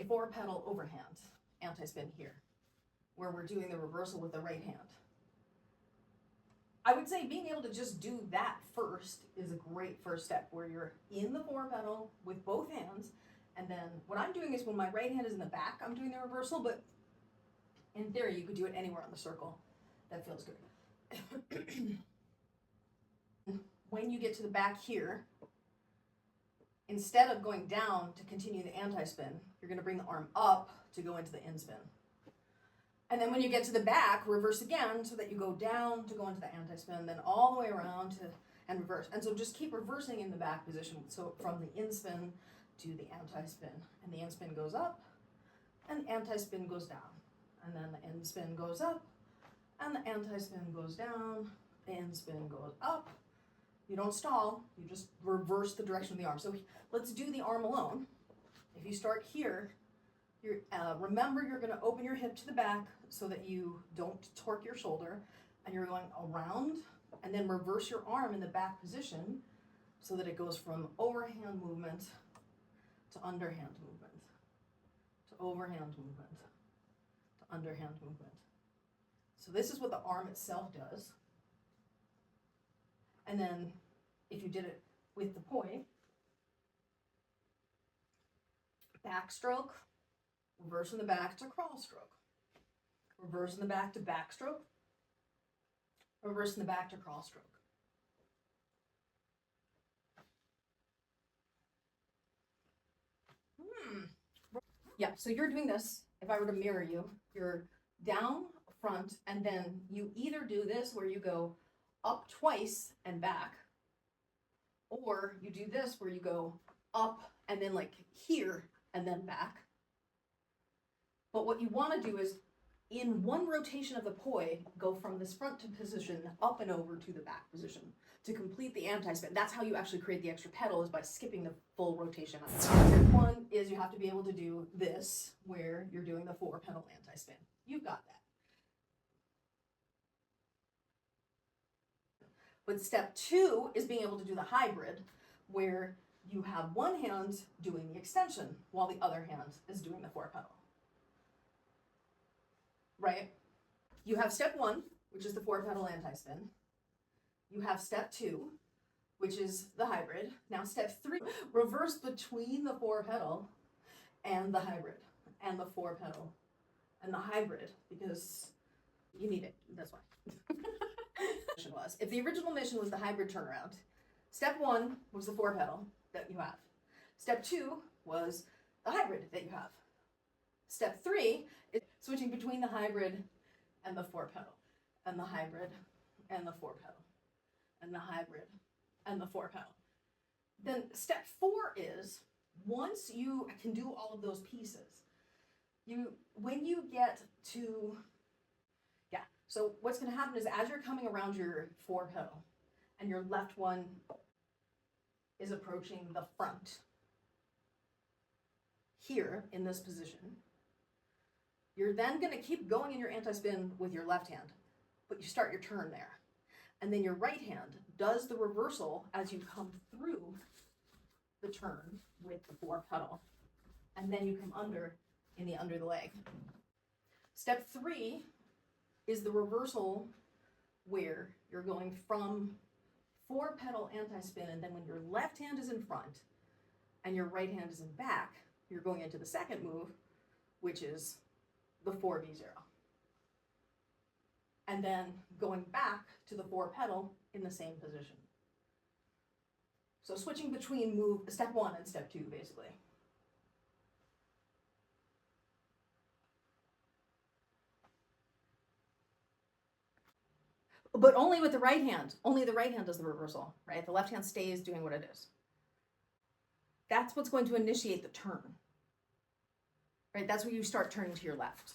a 4-pedal overhand anti-spin here, where we're doing the reversal with the right hand. I would say being able to just do that first is a great first step, where you're in the 4-pedal with both hands, and then what I'm doing is when my right hand is in the back, I'm doing the reversal, but in theory, you could do it anywhere on the circle. That feels good. When you get to the back here, instead of going down to continue the anti-spin, you're going to bring the arm up to go into the in-spin. And then when you get to the back, reverse again so that you go down to go into the anti-spin, then all the way around to and reverse. And so just keep reversing in the back position. So from the in-spin to the anti-spin. And the in-spin goes up, and the anti-spin goes down. And then the in-spin goes up, and the anti-spin goes down, the in-spin goes up. You don't stall, you just reverse the direction of the arm. So let's do the arm alone. If you start here, remember you're going to open your hip to the back so that you don't torque your shoulder, and you're going around and then reverse your arm in the back position so that it goes from overhand movement to underhand movement, to overhand movement, to underhand movement. So this is what the arm itself does. And then if you did it with the poi, backstroke, reverse in the back to crawl stroke, reverse in the back to backstroke, reverse in the back to crawl stroke. Yeah, so you're doing this, if I were to mirror you, you're down, front, and then you either do this where you go up twice and back, or you do this where you go up and then like here and then back. But what you want to do is, in one rotation of the poi, go from this front to position up and over to the back position to complete the anti-spin. That's how you actually create the extra pedal, is by skipping the full rotation. Step one is you have to be able to do this, where you're doing the 4-pedal anti-spin. You've got that. But step two is being able to do the hybrid, where you have one hand doing the extension while the other hand is doing the 4-pedal. Right? You have step one, which is the 4-pedal anti-spin. You have step two, which is the hybrid. Now step three, reverse between the 4-pedal and the hybrid, and the 4-pedal and the hybrid, because you need it. That's why. Was. If the original mission was the hybrid turnaround, step one was the 4-pedal that you have. Step two was the hybrid that you have. Step three is switching between the hybrid and the 4-pedal, and the hybrid and the 4-pedal, and the hybrid and the 4-pedal. Then step four is, once you can do all of those pieces, when you get to, so what's going to happen is, as you're coming around your 4-pedal and your left one is approaching the front here in this position, you're then going to keep going in your anti-spin with your left hand, but you start your turn there. And then your right hand does the reversal as you come through the turn with the 4-pedal. And then you come under in the under the leg. Step three is the reversal, where you're going from 4-pedal anti-spin, and then when your left hand is in front and your right hand is in back, you're going into the second move, which is the 4V0. And then going back to the 4-pedal in the same position. So switching between step one and step two, basically. But only with the right hand. Only the right hand does the reversal, right? The left hand stays doing what it is. That's what's going to initiate the turn, right? That's where you start turning to your left.